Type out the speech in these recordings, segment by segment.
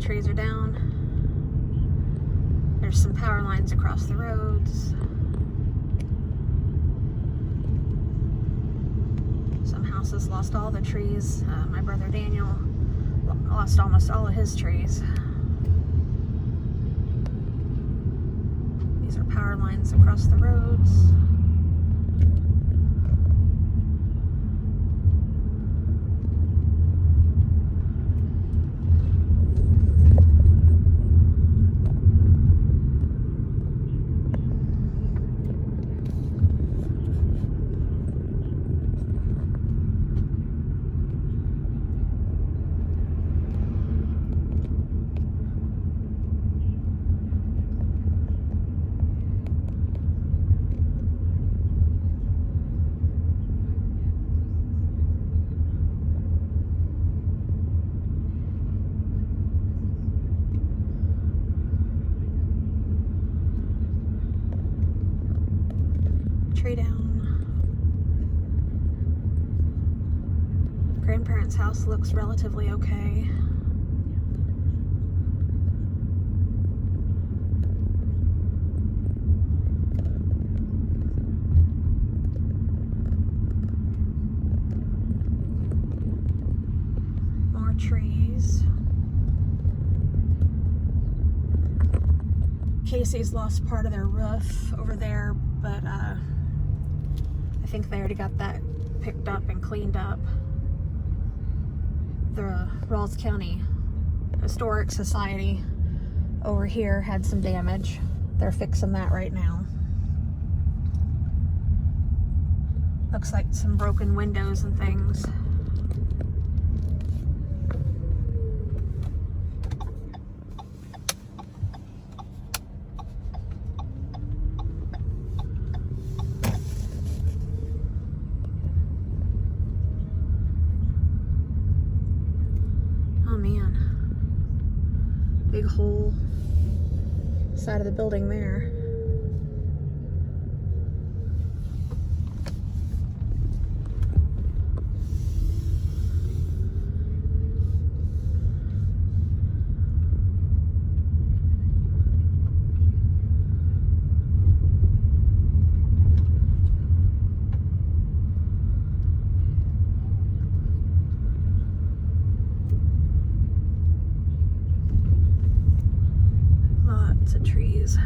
trees are down. There's some power lines across the roads. Some houses lost all the trees. My brother Daniel lost almost all of his trees. These are power lines across the roads. Tree down. Grandparents' house looks relatively okay. More trees. Casey's lost part of their roof over there, but I think they already got that picked up and cleaned up. The Rawls County Historic Society over here had some damage. They're fixing that right now. Looks like some broken windows and things. Oh man, big hole side of the building there. Lots of trees.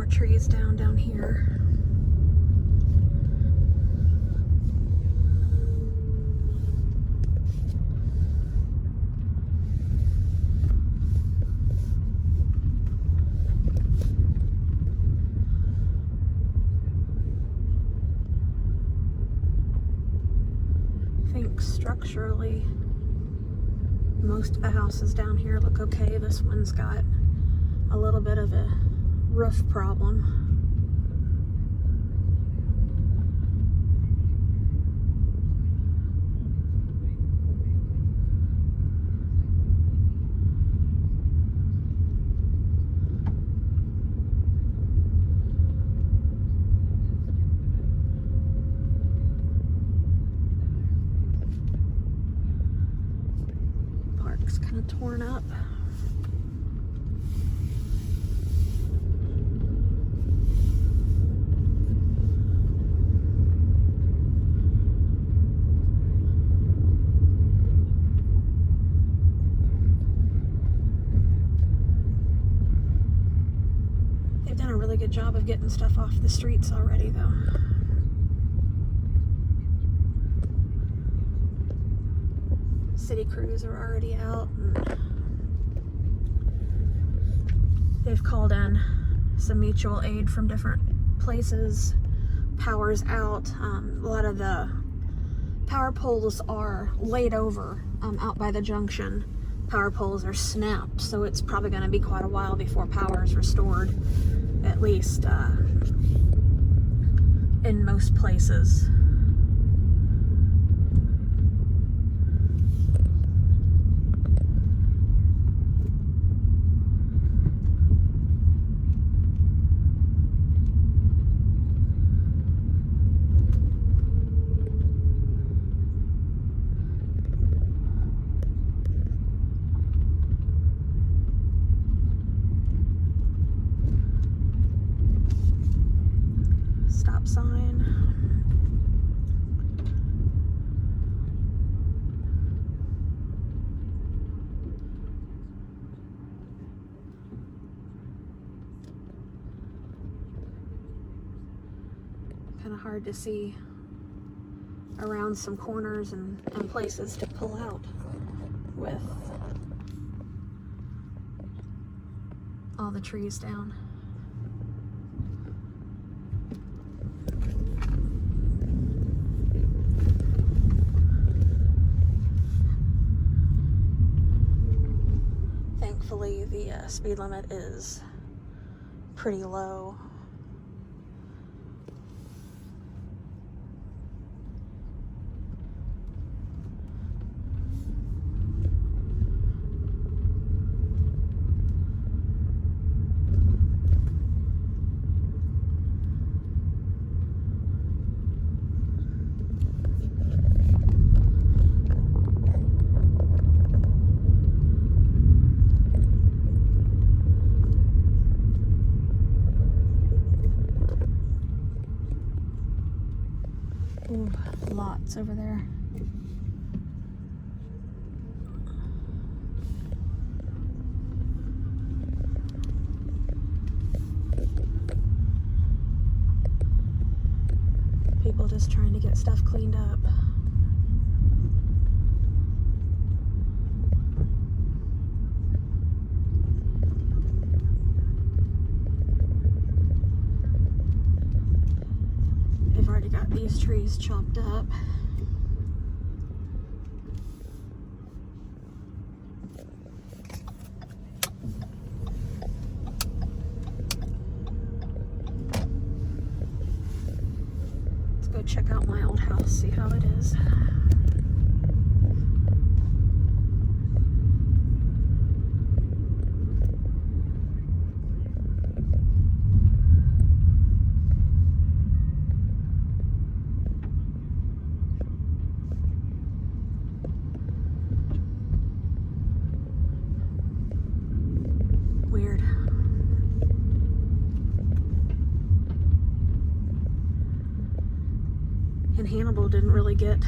Trees down here. I think structurally most of the houses down here look okay. This one's got a little bit of a roof problem. Park's kind of torn up. They've done a really good job of getting stuff off the streets already, though. city crews are already out. And they've called in some mutual aid from different places. Power's out. A lot of the power poles are laid over out by the junction. Power poles are snapped, so it's probably going to be quite a while before power is restored, at least in most places. Stop sign. Kind of hard to see around some corners and places to pull out with all the trees down. Thankfully, the speed limit is pretty low. Ooh, lots over there. People just trying to get stuff cleaned up. They've already got these trees chopped up. Let's go check out my old house, see how it is. Weird. And Hannibal didn't really get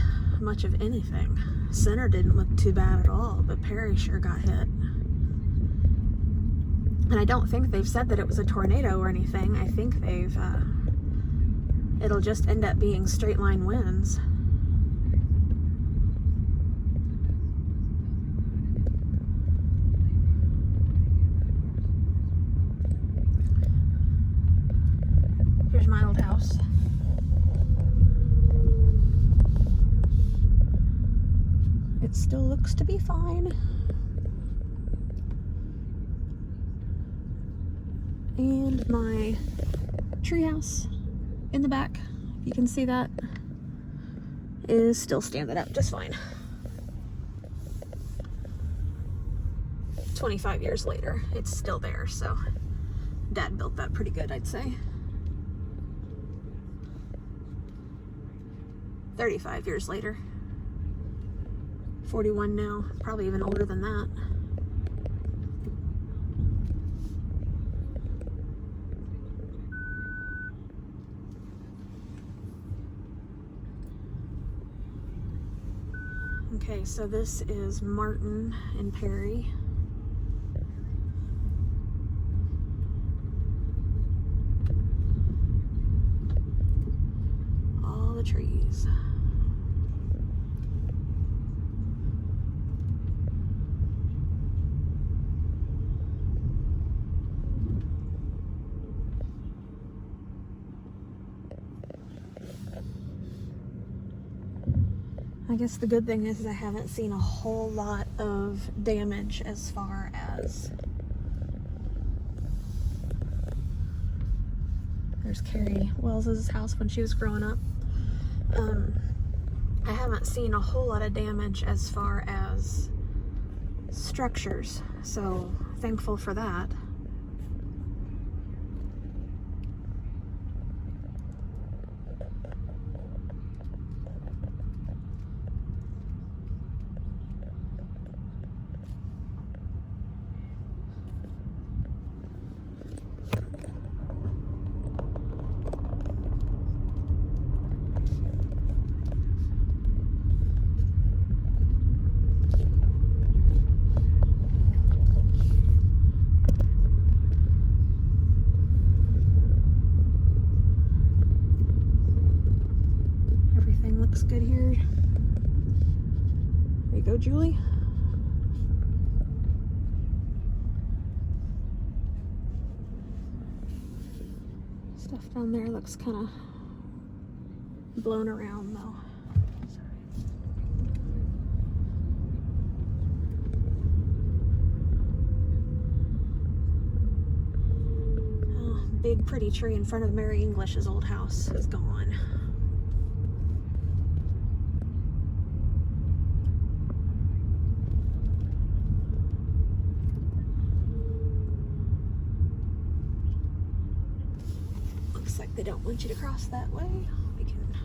much of anything. Center didn't look too bad at all, but Perry sure got hit. And I don't think they've said that it was a tornado or anything. I think they've, it'll just end up being straight line winds. Here's my old house. It still looks to be fine. And my treehouse in the back, if you can see that, is still standing up just fine. 25 years later, it's still there, so Dad built that pretty good, I'd say. 35 years later. 41 now, probably even older than that. Okay, so this is Martin and Perry. All the trees. I guess the good thing is I haven't seen a whole lot of damage as far as... There's Carrie Wells's house when she was growing up. I haven't seen a whole lot of damage as far as structures, so thankful for that. Looks good here. There you go, Julie. Stuff down there looks kind of blown around though. Oh, big pretty tree in front of Mary English's old house is gone. Like they don't want you to cross that way. We can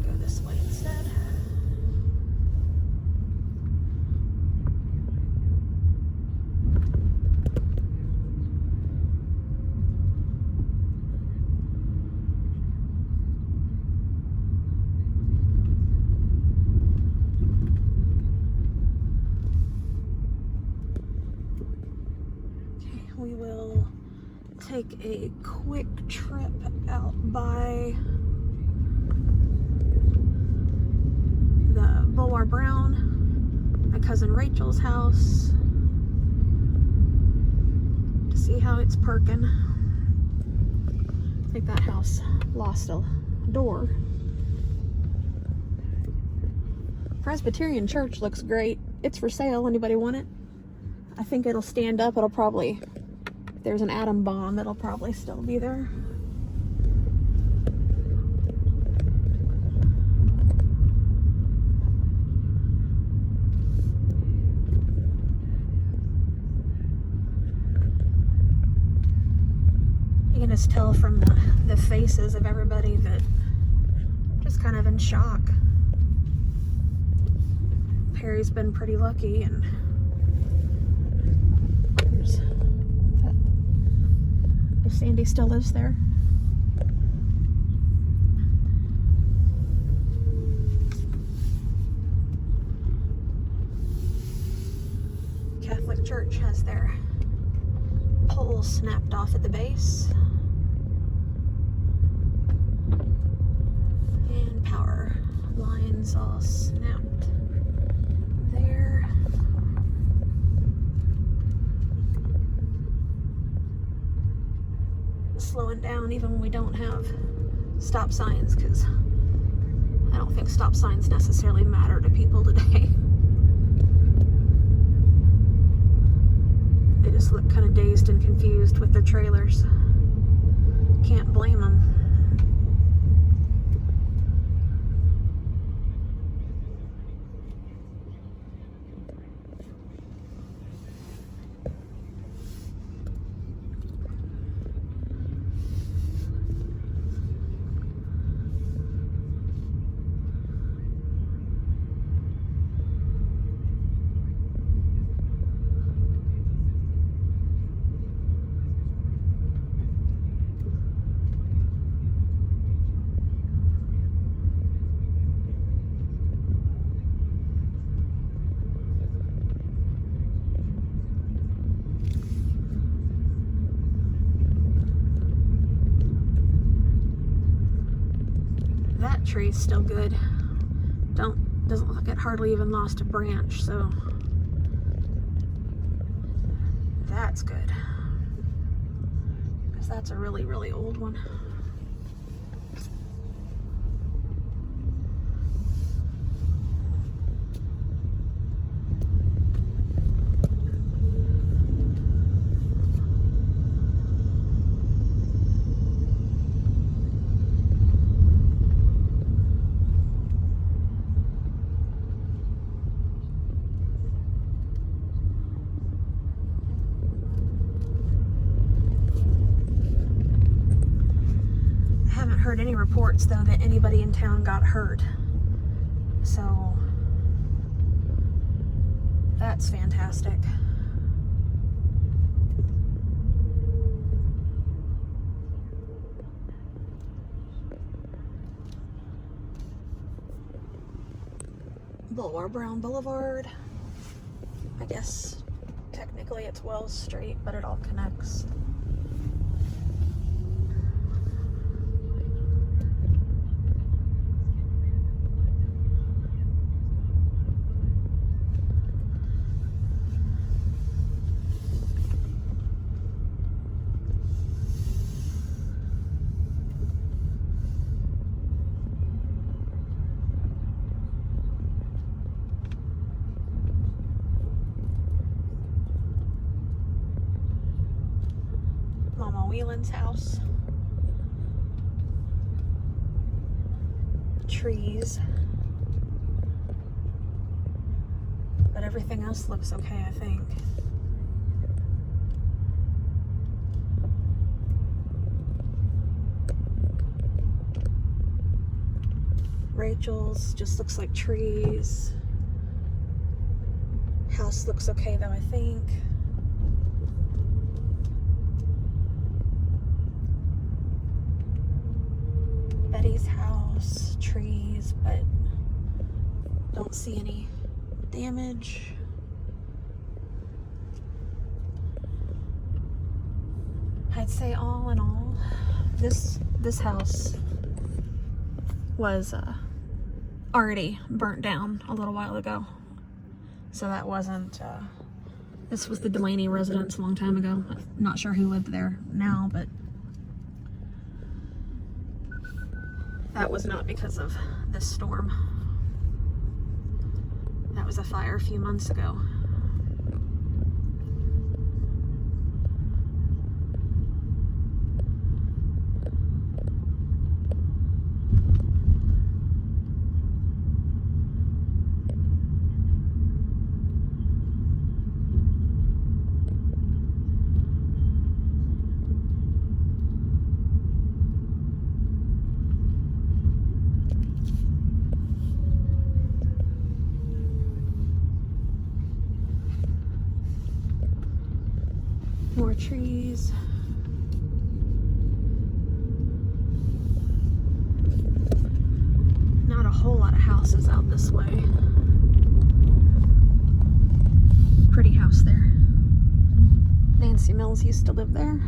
go this way instead. Okay, we will take a quick trip out by the Bulwar Brown, my cousin Rachel's house, to see how it's perking. I think that house lost a door. Presbyterian Church looks great. It's for sale. Anybody want it? I think it'll stand up. It'll probably... There's an atom bomb, it'll probably still be there. You can just tell from the faces of everybody that just kind of in shock. Perry's been pretty lucky, and if Sandy still lives there. Catholic Church has their pole snapped off at the base. And power lines all snapped there. Slowing down even when we don't have stop signs, because I don't think stop signs necessarily matter to people today. They just look kind of dazed and confused with their trailers. Can't blame them. Tree's still good. Doesn't look like it hardly even lost a branch, so that's good. Because that's a really, really old one. heard any reports, though, that anybody in town got hurt. So that's fantastic. Boulevard Brown Boulevard. I guess technically it's Wells Street, but it all connects. Mama Whelan's house. Trees. But everything else looks okay, I think. Rachel's just looks like trees. House looks okay though, I think. Betty's house, trees, but don't see any damage. I'd say all in all, this house was already burnt down a little while ago. So that wasn't, this was the Delaney residence a long time ago. I'm not sure who lived there now, but that was not because of this storm. That was a fire a few months ago. More trees. Not a whole lot of houses out this way. Pretty house there. Nancy Mills used to live there.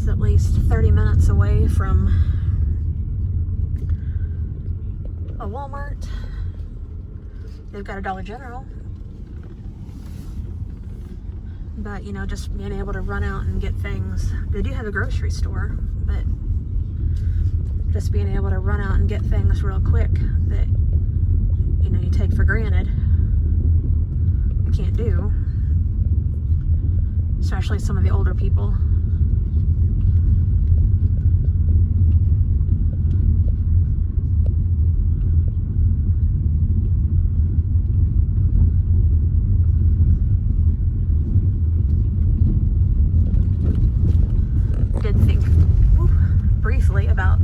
At least 30 minutes away from a Walmart. They've got a Dollar General. But, you know, just being able to run out and get things. They do have a grocery store, but just being able to run out and get things real quick that, you know, you take for granted, you can't do. Especially some of the older people. Did think briefly about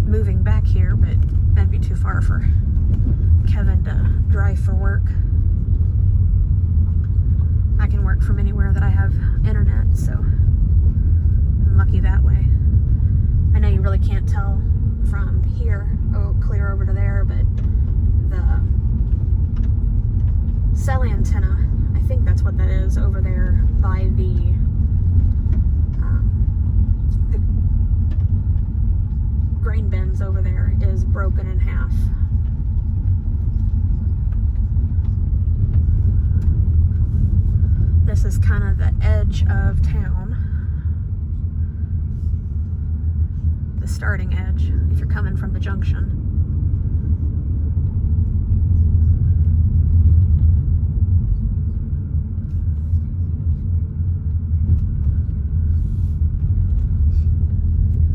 moving back here, but that'd be too far for Kevin to drive for work. I can work from anywhere that I have internet, so I'm lucky that way. I know you really can't tell from here, clear over to there, but the cell antenna that's what that is over there by the grain bins over there is broken in half. This is kind of the edge of town. The starting edge, if you're coming from the junction.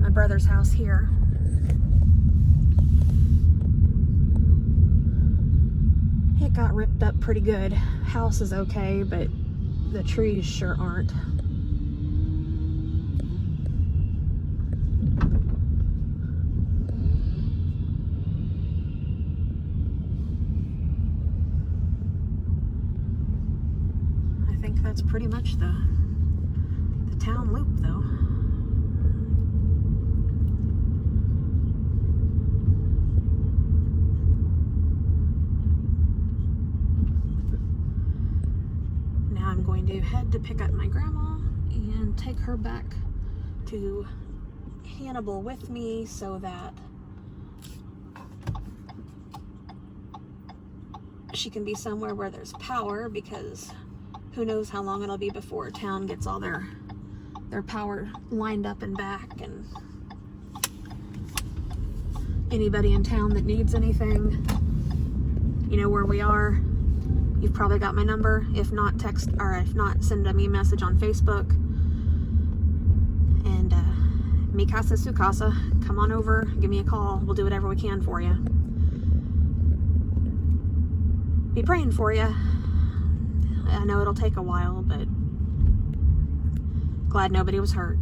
My brother's house here. It got ripped up pretty good. House is okay, but the trees sure aren't. I think that's pretty much the town loop, though. I'm going to head to pick up my grandma and take her back to Hannibal with me so that she can be somewhere where there's power, because who knows how long it'll be before town gets all their power lined up and back. And anybody in town that needs anything, you know where we are. You've probably got my number. If not, text, or if not, send me a message on Facebook. And mi casa su casa. Come on over, give me a call. We'll do whatever we can for you. Be praying for you. I know it'll take a while, but glad nobody was hurt.